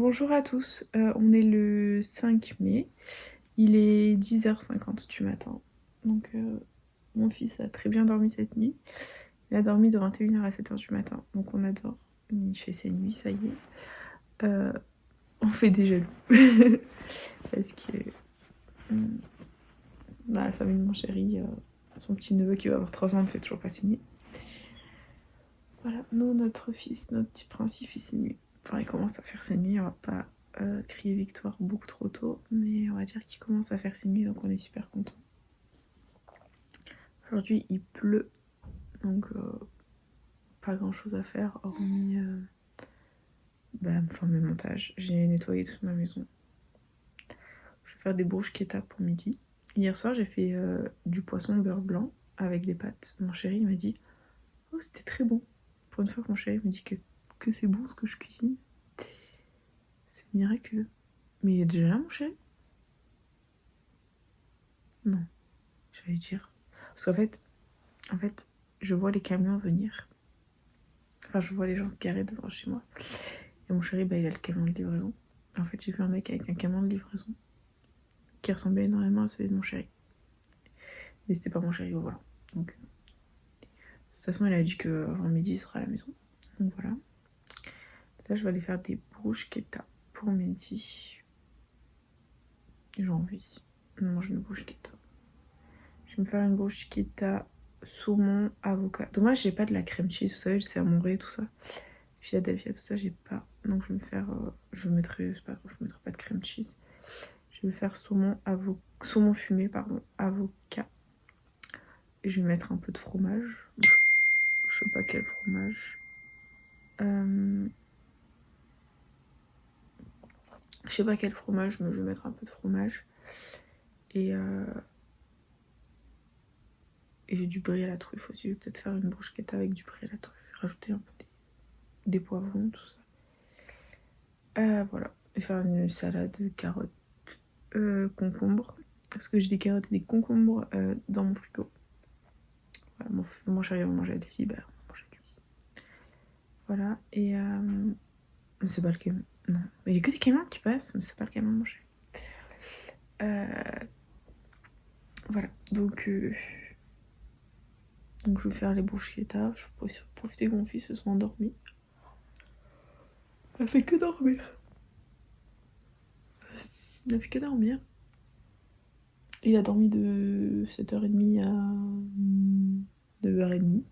Bonjour à tous, on est le 5 mai, il est 10h50 du matin, donc mon fils a très bien dormi cette nuit, il a dormi de 21h à 7h du matin, donc on adore, il fait ses nuits, ça y est, on fait des jaloux, parce que dans la famille de mon chéri, son petit neveu qui va avoir 3 ans ne fait toujours pas ses nuits. Voilà, nous, notre fils, notre petit prince, il fait ses nuits. Enfin, il commence à faire ses nuits, on va pas crier victoire beaucoup trop tôt, mais on va dire qu'il commence à faire ses nuits, donc on est super content. Aujourd'hui, il pleut, donc pas grand chose à faire, hormis mes montages. J'ai nettoyé toute ma maison. Je vais faire des bruschettas pour midi. Hier soir, j'ai fait du poisson beurre blanc avec des pâtes. Mon chéri il m'a dit « Oh, c'était très bon !» Pour une fois que mon chéri me dit que c'est bon ce que je cuisine. C'est miraculeux. Mais il est déjà là, mon chéri? Non, j'allais dire. Parce qu'en fait, je vois les camions venir. Enfin, je vois les gens se garer devant chez moi. Et mon chéri, il a le camion de livraison. En fait, j'ai vu un mec avec un camion de livraison qui ressemblait énormément à celui de mon chéri. Mais c'était pas mon chéri au volant. Donc, de toute façon, il a dit qu'avant midi, il sera à la maison. Donc voilà. Là, je vais aller faire des bruschettas pour midi. J'ai envie de manger une bruschetta. Je vais me faire une bruschetta saumon, avocat. Dommage, j'ai pas de la crème cheese, vous savez, c'est amoureux, tout ça. Philadelphia, tout ça, j'ai pas. Donc je vais me faire. Je mettrai pas de crème cheese. Je vais faire saumon fumé, avocat. Et je vais mettre un peu de fromage. Je sais pas quel fromage. Je sais pas quel fromage, mais je vais mettre un peu de fromage. Et j'ai du brie à la truffe aussi. Je vais peut-être faire une bruschetta avec du brie à la truffe. Rajouter un peu des poivrons, tout ça. Voilà. Et faire une salade de carottes, concombres. Parce que j'ai des carottes et des concombres dans mon frigo. Voilà, mon chéri va manger ici, on va manger ici. Voilà. Et c'est pas le camion. Non. Il y a que des camions qui passent, mais c'est pas le camion de mon chéri. Voilà. Donc je vais faire les bruschettas. Je vais profiter que mon fils se soit endormi. Il a fait que dormir. Il a dormi de 7h30 à 9h30.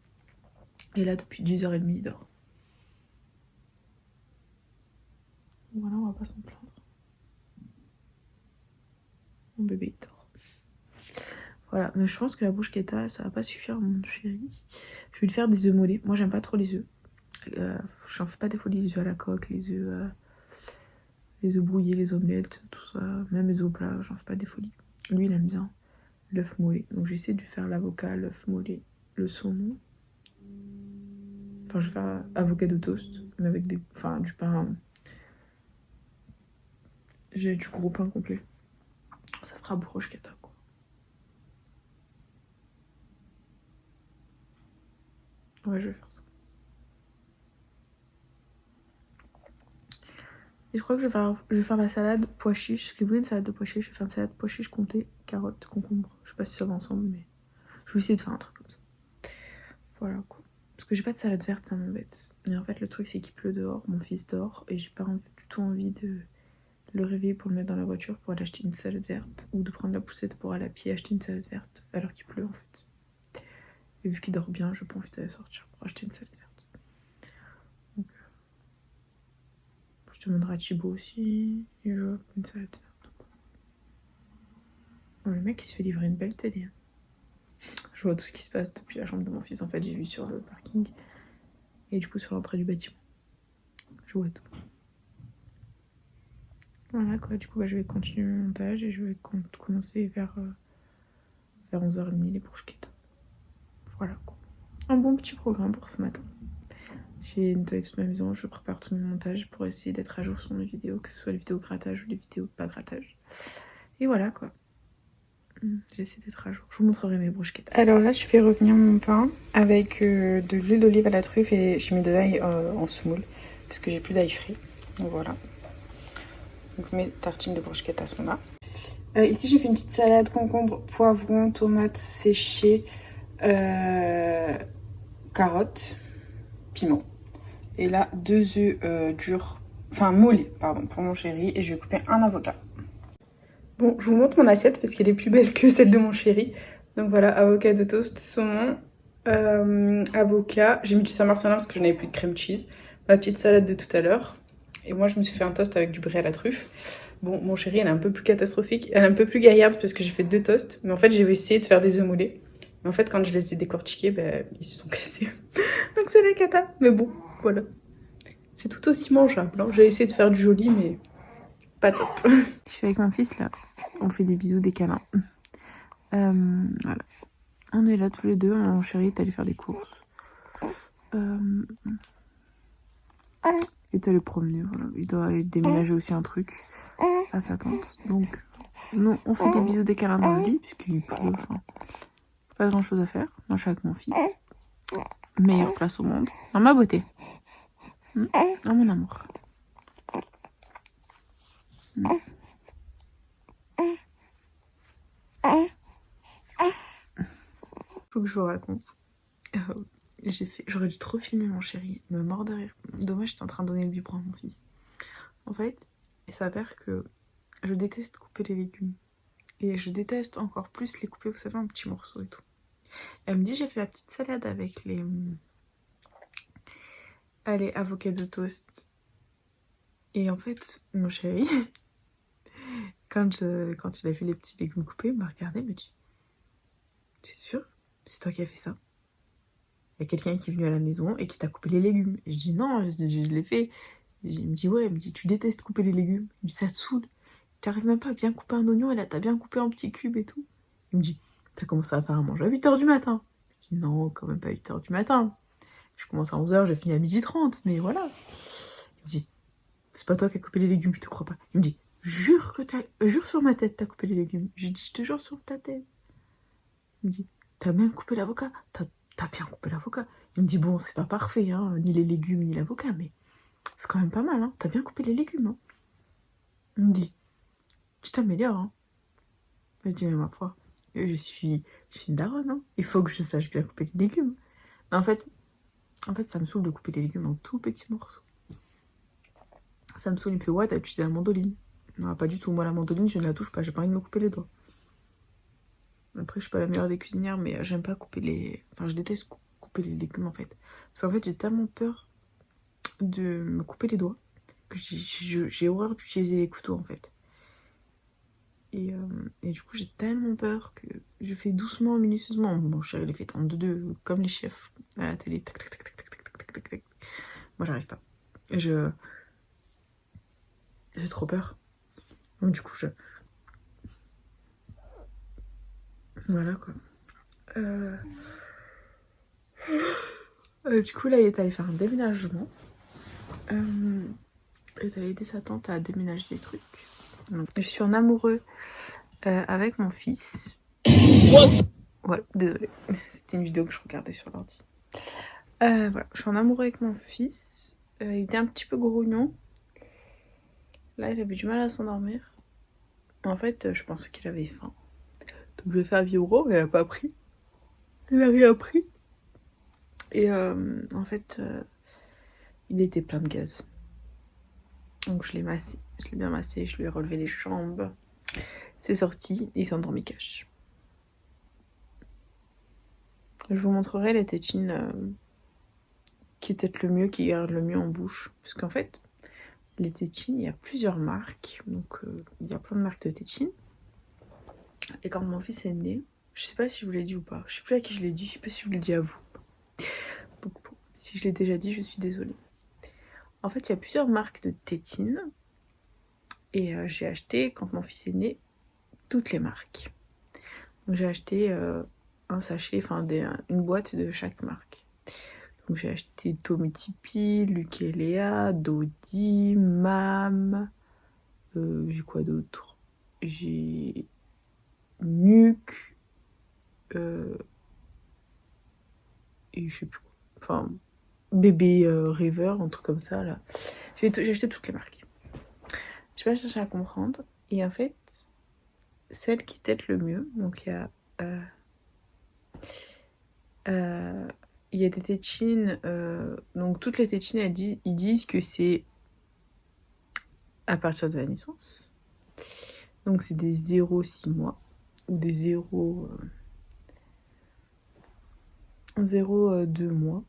Et là, depuis 10h30, il dort. Voilà, on va pas s'en plaindre. Mon bébé, il dort. Voilà, mais je pense que la bruschetta, ça va pas suffire à mon chéri. Je vais lui faire des œufs mollets. Moi, j'aime pas trop les œufs. J'en fais pas des folies, les œufs à la coque, les œufs brouillés, les omelettes, tout ça. Même les œufs au plat, j'en fais pas des folies. Lui, il aime bien l'œuf mollet. Donc, je vais essayer de lui faire l'avocat, l'œuf mollet, le saumon. Enfin, je vais faire avocado toast, mais avec du pain. J'ai du gros pain complet. Ça fera bruschetta, quoi. Ouais, je vais faire ça. Et je crois que je vais faire la salade pois chiches. Parce que vous voulez une salade de pois chiches, je vais faire une salade pois chiches comté, carottes, concombre. Je sais pas si ça va ensemble, mais je vais essayer de faire un truc comme ça. Voilà, quoi. Parce que j'ai pas de salade verte, ça m'embête. Et en fait, le truc, c'est qu'il pleut dehors, mon fils dort, et j'ai pas du tout envie de le réveiller pour le mettre dans la voiture pour aller acheter une salade verte, ou de prendre la poussette pour aller à pied acheter une salade verte, alors qu'il pleut en fait. Et vu qu'il dort bien, j'ai pas envie d'aller sortir pour acheter une salade verte. Donc, je demanderai à Thibaut aussi, et je veux une salade verte. Oh, le mec, il se fait livrer une belle télé. Je vois tout ce qui se passe depuis la chambre de mon fils. En fait, j'ai vu sur le parking et du coup sur l'entrée du bâtiment. Je vois tout. Voilà quoi, du coup je vais continuer le montage et je vais commencer vers 11h30 les bruschettas. Voilà quoi. Un bon petit programme pour ce matin. J'ai nettoyé toute ma maison, je prépare tout mon montage pour essayer d'être à jour sur mes vidéos, que ce soit les vidéos grattage ou les vidéos pas grattage. Et voilà quoi. J'essaie d'être à jour. Je vous montrerai mes bruschettas. Alors là, je fais revenir mon pain avec de l'huile d'olive à la truffe et j'ai mis de l'ail en semoule parce que j'ai plus d'ail frit. Donc voilà. Donc mes tartines de bruschetta sont là. Ici j'ai fait une petite salade, concombre, poivron, tomates séchées, carottes, piment. Et là 2 œufs durs, enfin mollets pardon, pour mon chéri. Et je vais couper un avocat. Bon, je vous montre mon assiette parce qu'elle est plus belle que celle de mon chéri. Donc voilà, avocat de toast, saumon, avocat. J'ai mis du Saint-Marcelin parce que je n'avais plus de crème cheese. Ma petite salade de tout à l'heure. Et moi, je me suis fait un toast avec du brie à la truffe. Bon, mon chéri, elle est un peu plus catastrophique. Elle est un peu plus gaillarde parce que j'ai fait 2 toasts. Mais en fait, j'ai essayé de faire des œufs mollets. Mais en fait, quand je les ai décortiqués, ben, ils se sont cassés. Donc c'est la cata. Mais bon, voilà. C'est tout aussi mangeable. Hein. J'ai essayé de faire du joli, mais pas top. Je suis avec mon fils, là. On fait des bisous, des câlins. Voilà. On est là tous les deux. Mon chéri est allé faire des courses. Il est allé promener, voilà. Il doit déménager aussi un truc à sa tante. Donc, nous, on fait des bisous, des câlins dans le lit, puisqu'il pleut. Enfin, pas grand chose à faire. Moi, je suis avec mon fils. Meilleure place au monde. Dans ma beauté. Dans mon amour. Faut que je vous raconte. J'aurais dû trop filmer mon chéri, me mord de rire. Dommage, j'étais en train de donner le biberon à mon fils. En fait, il s'avère que je déteste couper les légumes. Et je déteste encore plus les couper, vous savez, en petits morceaux et tout. Elle me dit, j'ai fait la petite salade avec les avocats de toast. Et en fait, mon chéri, quand il a fait les petits légumes coupés, il m'a regardé et me dit, c'est sûr, c'est toi qui as fait ça? Il y a quelqu'un qui est venu à la maison et qui t'a coupé les légumes. Et je dis non, je l'ai fait. Et il me dit ouais, il me dit tu détestes couper les légumes. Il me dit ça te saoule. Tu arrives même pas à bien couper un oignon et là t'as bien coupé en petits cubes et tout. Il me dit t'as commencé à faire à manger à 8h du matin. Je dis non, quand même pas 8h du matin. Je commence à 11h, j'ai fini à 12h30, mais voilà. Il me dit c'est pas toi qui as coupé les légumes, je te crois pas. Il me dit jure sur ma tête t'as coupé les légumes. Je lui dis je te jure sur ta tête. Il me dit t'as même coupé l'avocat, t'as bien coupé l'avocat. Il me dit bon c'est pas parfait hein, ni les légumes ni l'avocat, mais c'est quand même pas mal hein, t'as bien coupé les légumes hein. Il me dit tu t'améliores hein. Je dis mais ma foi, je suis une daronne hein. Il faut que je sache bien couper les légumes. En fait ça me saoule de couper les légumes en tout petits morceaux. Ça me saoule, il me fait ouais t'as utilisé la mandoline. Non pas du tout, moi la mandoline je ne la touche pas, j'ai pas envie de me couper les doigts. Après, je suis pas la meilleure des cuisinières, mais j'aime pas couper les... Enfin, je déteste couper les légumes, en fait. Parce qu'en fait, j'ai tellement peur de me couper les doigts que j'ai horreur d'utiliser les couteaux, en fait. Et du coup, j'ai tellement peur que je fais doucement, minutieusement. Bon, je les fais en deux, comme les chefs à la télé. Tac, tac, tac, tac, tac, tac, tac, tac, tac. Moi, j'arrive pas. J'ai trop peur. Donc, du coup, voilà, quoi. Du coup, là, il est allé faire un déménagement. Il est allé aider sa tante à déménager des trucs. Donc, je suis en amoureux avec mon fils. Voilà, désolée. C'était une vidéo que je regardais sur l'ordi. Voilà, je suis en amoureux avec mon fils. Il était un petit peu grognon. Là, il avait du mal à s'endormir. En fait, je pensais qu'il avait faim. Donc, je vais faire biberon, mais il a pas pris. Il a rien pris. Et en fait, il était plein de gaz. Donc je l'ai massé, je l'ai bien massé, je lui ai relevé les jambes. C'est sorti, il s'est endormi cash. Je vous montrerai les tétines qui peut-être le mieux, qui gardent le mieux en bouche. Parce qu'en fait, les tétines, il y a plusieurs marques. Donc il y a plein de marques de tétines. Et quand mon fils est né, je sais pas si je vous l'ai dit ou pas. Je sais plus à qui je l'ai dit, je sais pas si je vous l'ai dit à vous. Donc bon, si je l'ai déjà dit, je suis désolée. En fait, il y a plusieurs marques de tétines. Et j'ai acheté, quand mon fils est né, toutes les marques. Donc j'ai acheté un sachet, enfin une boîte de chaque marque. Donc j'ai acheté Tomy Tipeee, Luc et Léa, Dodi, Mam, j'ai quoi d'autre? J'ai Nuke, et je sais plus quoi. Enfin, Bébé River, un truc comme ça là. J'ai acheté toutes les marques. Je sais vais chercher à comprendre. Et en fait, celle qui tète le mieux, donc il y a des tétines, donc toutes les tétines, ils disent que c'est à partir de la naissance. Donc c'est des 0-6 mois, ou des 0-2 mois.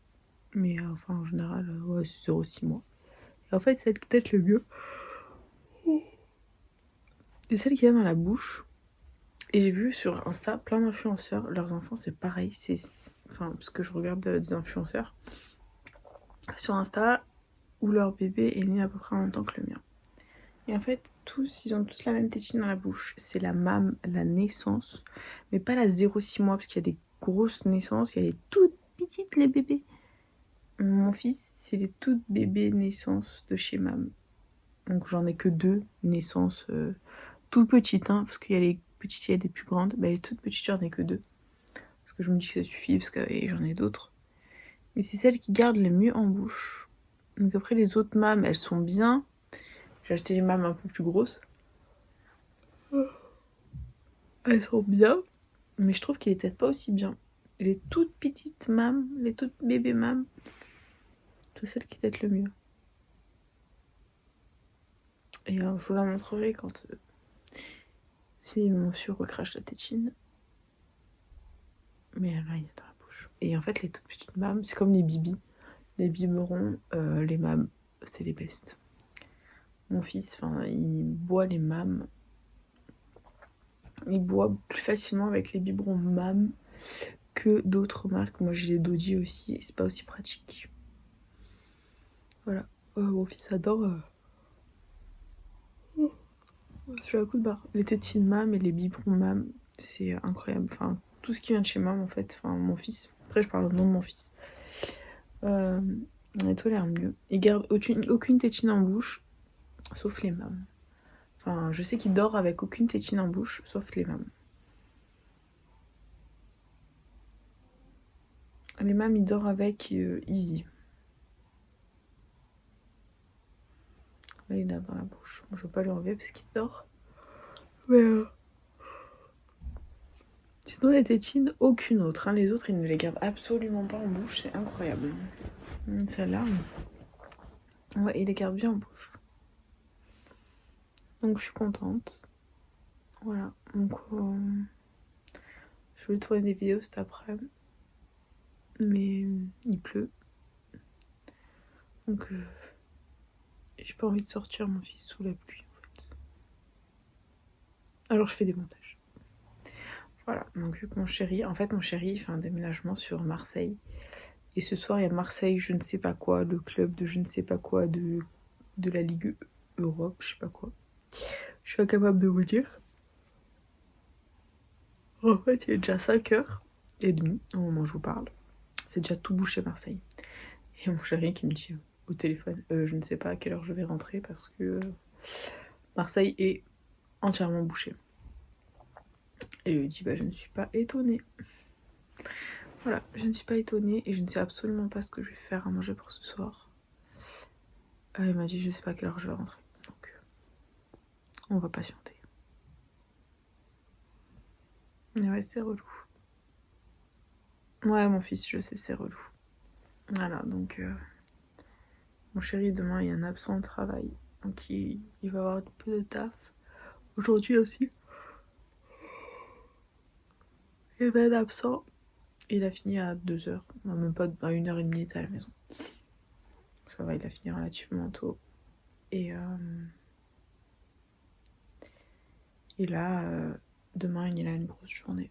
Mais enfin en général, ouais, c'est 0-6 mois. Et en fait, celle qui tète le mieux, c'est celle qui a dans la bouche. Et j'ai vu sur Insta plein d'influenceurs, leurs enfants c'est pareil. Enfin, parce que je regarde des influenceurs sur Insta où leur bébé est né à peu près en même temps que le mien. Et en fait, ils ont tous la même tétine dans la bouche. C'est la naissance, mais pas la 0-6 mois, parce qu'il y a des grosses naissances, il y a les toutes petites, les bébés. Mon fils, c'est les toutes bébés naissances de chez mam. Donc j'en ai que 2 naissances toutes petites, hein, parce qu'il y a les petites, il y a des plus grandes. Bah, les toutes petites, j'en ai que 2. Parce que je me dis que ça suffit, parce que j'en ai d'autres. Mais c'est celle qui garde le mieux en bouche. Donc après, les autres mâmes, elles sont bien. J'ai acheté les mâmes un peu plus grosses. Elles sont bien, mais je trouve qu'elles têtent pas aussi bien. Les toutes petites mâmes, les toutes bébés mâmes, c'est celles qui têtent le mieux. Et je vous la montrerai quand si mon fieu recrache la tétine. Mais là, il y a dans la bouche. Et en fait, les toutes petites mâmes, c'est comme les bibis. Les biberons, les mâmes, c'est les bestes. Mon fils, il boit les mâmes. Il boit plus facilement avec les biberons mâmes que d'autres marques. Moi, j'ai les Dodie aussi, et c'est pas aussi pratique. Voilà. Mon fils adore. Sur la coup de barre. Les tétines mam et les biberons mam, c'est incroyable. Enfin, tout ce qui vient de chez mam, en fait. Enfin, mon fils. Après, je parle au nom de mon fils. On a tolère mieux. Il garde aucune tétine en bouche, sauf les mâmes. Enfin, je sais qu'il dort avec aucune tétine en bouche, sauf les mâmes. Les mâmes, il dort avec Easy. Là, il a dans la bouche. Bon, je veux pas lui enlever parce qu'il dort. Mais sinon, les tétines, aucune autre. Hein. Les autres, ils ne les gardent absolument pas en bouche. C'est incroyable. Celle-là, ouais, il les garde bien en bouche. Donc, je suis contente. Voilà. Donc, je vais tourner des vidéos cet après-midi. Mais il pleut. Donc, j'ai pas envie de sortir mon fils sous la pluie, en fait. Alors, je fais des montages. Voilà. Donc, vu que mon chéri fait un déménagement sur Marseille. Et ce soir, il y a Marseille, je ne sais pas quoi, le club de je ne sais pas quoi de la Ligue Europe, je sais pas quoi. Je suis incapable de vous dire. En fait, il est déjà 5h30 au moment où je vous parle. C'est déjà tout bouché Marseille. Et mon chéri qui me dit au téléphone, je ne sais pas à quelle heure je vais rentrer parce que Marseille est entièrement bouché. Et je lui dis, je ne suis pas étonnée. Voilà, je ne suis pas étonnée et je ne sais absolument pas ce que je vais faire à manger pour ce soir. Il m'a dit, je sais pas à quelle heure je vais rentrer. Donc, on va patienter. Mais ouais, c'est relou. Ouais, mon fils, je sais, c'est relou. Voilà, donc mon chéri, demain, il y a un absent au travail. Donc il va avoir un peu de taf. Aujourd'hui aussi. Il y avait un absent. Il a fini à 2h. Même pas à 1h30, il était à la maison. Ça va, il a fini relativement tôt. Et là, demain, il a une grosse journée.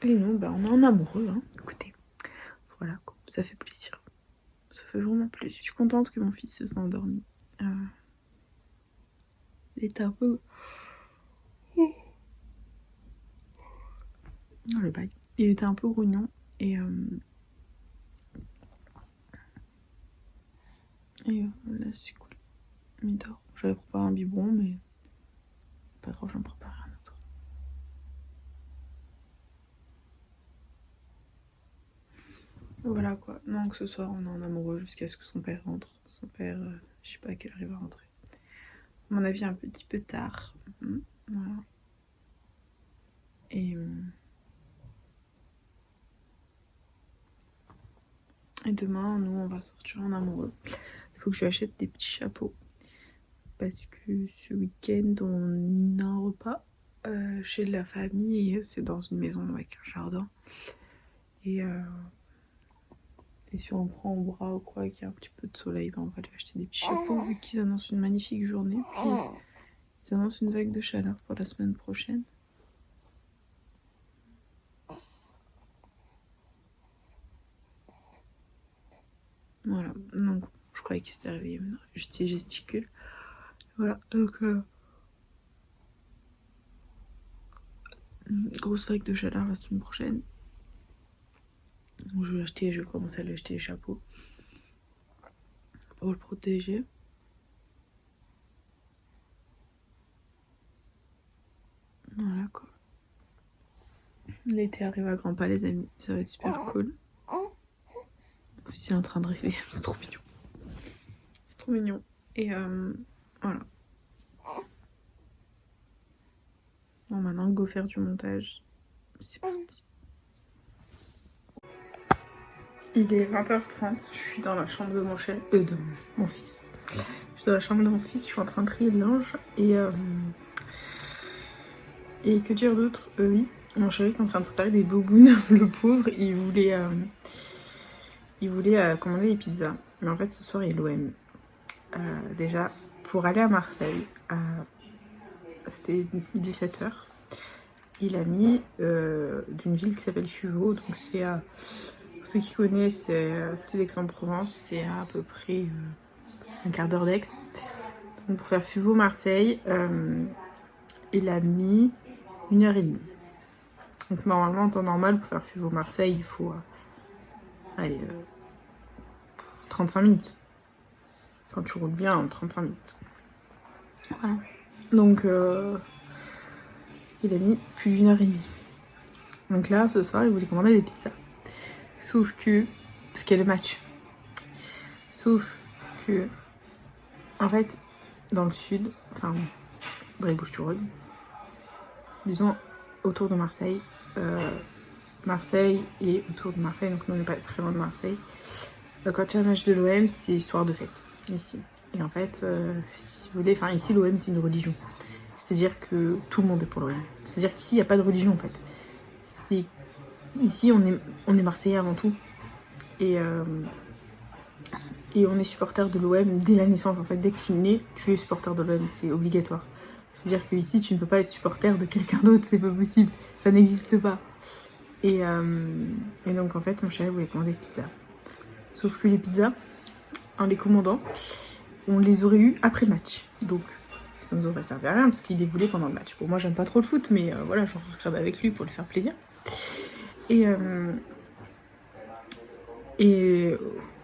Et nous, on est en amoureux, hein. Écoutez, voilà, quoi. Ça fait plaisir. Ça fait vraiment plaisir. Je suis contente que mon fils se soit endormi. Il était un peu... Oh, le bail. Il était un peu grognon. Et là, c'est cool. Il dort. J'avais préparé un biberon, mais pas grave, j'en prépare un autre. Voilà quoi. Donc ce soir, on est en amoureux jusqu'à ce que son père rentre. son père, je sais pas à quelle heure il va rentrer. À mon avis un petit peu tard. Voilà. Et demain, nous, on va sortir en amoureux. Il faut que je lui achète des petits chapeaux. Parce que ce week-end, on a un repas chez la famille. Et c'est dans une maison avec un jardin. Et si on prend au bras ou quoi, qu'il y a un petit peu de soleil, ben on va lui acheter des petits chapeaux vu qu'ils annoncent une magnifique journée. Puis ils annoncent une vague de chaleur pour la semaine prochaine. Voilà, donc je croyais qu'il s'était réveillé, mais non, je gesticule. Voilà, donc grosse vague de chaleur la semaine prochaine. Donc je vais commencer à lui acheter les chapeaux pour le protéger. Voilà quoi. L'été arrive à grands pas les amis, ça va être super cool. En plus il est en train de rêver, c'est trop mignon. C'est trop mignon. Et voilà. Bon maintenant go faire du montage. C'est parti. Il est 20h30, je suis dans la chambre de mon chien, de mon fils. Je suis dans la chambre de mon fils, je suis en train de trier le linge et que dire d'autre. Oui, mon chéri est en train de préparer des bobounes, le pauvre, il voulait commander des pizzas. Mais en fait ce soir il est l'OM. Déjà, pour aller à Marseille, c'était 17h, il a mis d'une ville qui s'appelle Fuveau, donc c'est pour ceux qui connaissent, c'est à côté d'Aix-en-Provence, c'est à peu près un quart d'heure d'Aix. Donc pour faire Fuveau-Marseille, il a mis 1h30. Donc normalement, en temps normal, pour faire Fuveau-Marseille, il faut 35 minutes. Quand tu roules bien, 35 minutes. Voilà. Donc il a mis plus d'1h30. Donc là, ce soir, il voulait commander des pizzas. Sauf que, parce qu'il y a le match. Sauf que, en fait, dans le sud, enfin, dans les Bouches-du-Rhône, disons autour de Marseille, Marseille et autour de Marseille, donc nous on n'est pas très loin de Marseille. Quand il y a un match de l'OM, c'est soir de fête, ici. Et en fait, si vous voulez, enfin ici l'OM c'est une religion. C'est-à-dire que tout le monde est pour l'OM. C'est-à-dire qu'ici il n'y a pas de religion en fait. Ici on est Marseillais avant tout. Et on est supporter de l'OM dès la naissance en fait. Dès que tu nais, tu es supporter de l'OM, c'est obligatoire. C'est-à-dire que ici tu ne peux pas être supporter de quelqu'un d'autre, c'est pas possible. Ça n'existe pas. Et donc en fait mon chéri voulait commander des pizzas. Sauf que les pizzas, en les commandant, on les aurait eu après le match. Donc ça nous aurait servi à rien parce qu'il les voulait pendant le match. Bon moi j'aime pas trop le foot mais voilà, je regarde avec lui pour lui faire plaisir. Et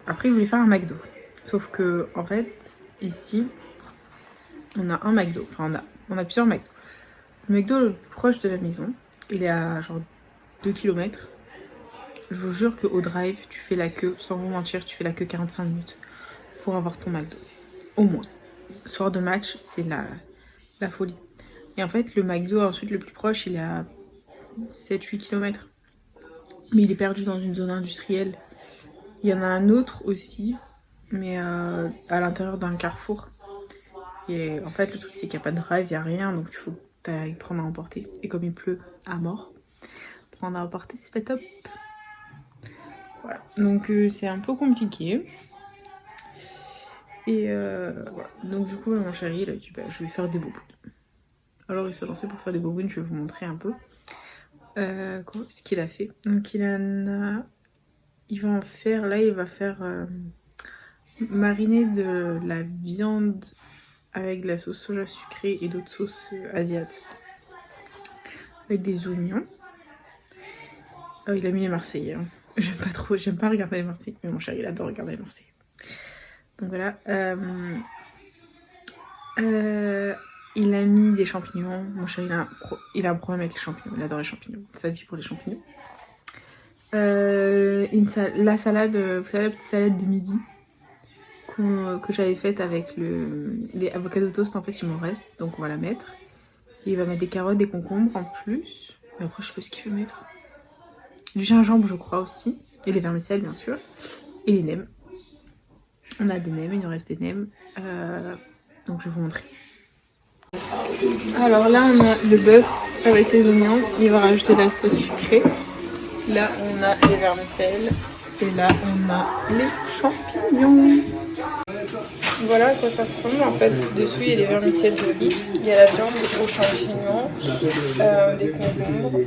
après il voulait faire un McDo. Sauf que en fait ici on a un McDo. Enfin on a plusieurs McDo. Le McDo le plus proche de la maison, il est à genre 2 km. Je vous jure qu'au drive, tu fais la queue, sans vous mentir, tu fais la queue 45 minutes pour avoir ton McDo. Au moins. Soir de match, c'est la folie. Et en fait, le McDo ensuite le plus proche, il est à 7-8 km. Mais il est perdu dans une zone industrielle. Il y en a un autre aussi, mais à l'intérieur d'un carrefour. Et en fait, le truc, c'est qu'il n'y a pas de drive, il n'y a rien, donc il faut t'aller prendre à emporter. Et comme il pleut à mort, prendre à emporter, c'est pas top. Voilà, donc c'est un peu compliqué. Et voilà. Donc du coup mon chéri il a dit bah, je vais faire des bobounes. Alors il s'est lancé pour faire des bobounes, je vais vous montrer un peu ce qu'il a fait. Donc il va en faire, là il va faire mariner de la viande avec de la sauce soja sucrée et d'autres sauces asiatiques. Avec des oignons. Il a mis les Marseillais. Hein. J'aime pas regarder les Marseillais, mais mon chéri il adore regarder les Marseillais. Donc voilà. Il a mis des champignons. Mon chéri il a un problème avec les champignons. Il adore les champignons. Sa vie pour les champignons. La salade, vous savez la petite salade de midi que j'avais faite avec les avocados toast, en fait il m'en reste, donc on va la mettre. Et il va mettre des carottes, des concombres en plus. Et après je sais pas ce qu'il veut mettre. Du gingembre je crois aussi. Et les vermicelles bien sûr. Et les nems. On a des nems, il nous reste des nems. Donc je vais vous montrer. Alors là on a le bœuf avec les oignons. Il va rajouter la sauce sucrée. Là on a les vermicelles. Et là on a les champignons. Voilà à quoi ça ressemble en fait. Dessus il y a des vermicelles de riz, il y a la viande aux champignons, des concombres,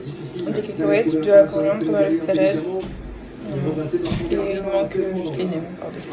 des cacahuètes, de la coriandre, de la salade. Et il manque juste les nems par-dessus.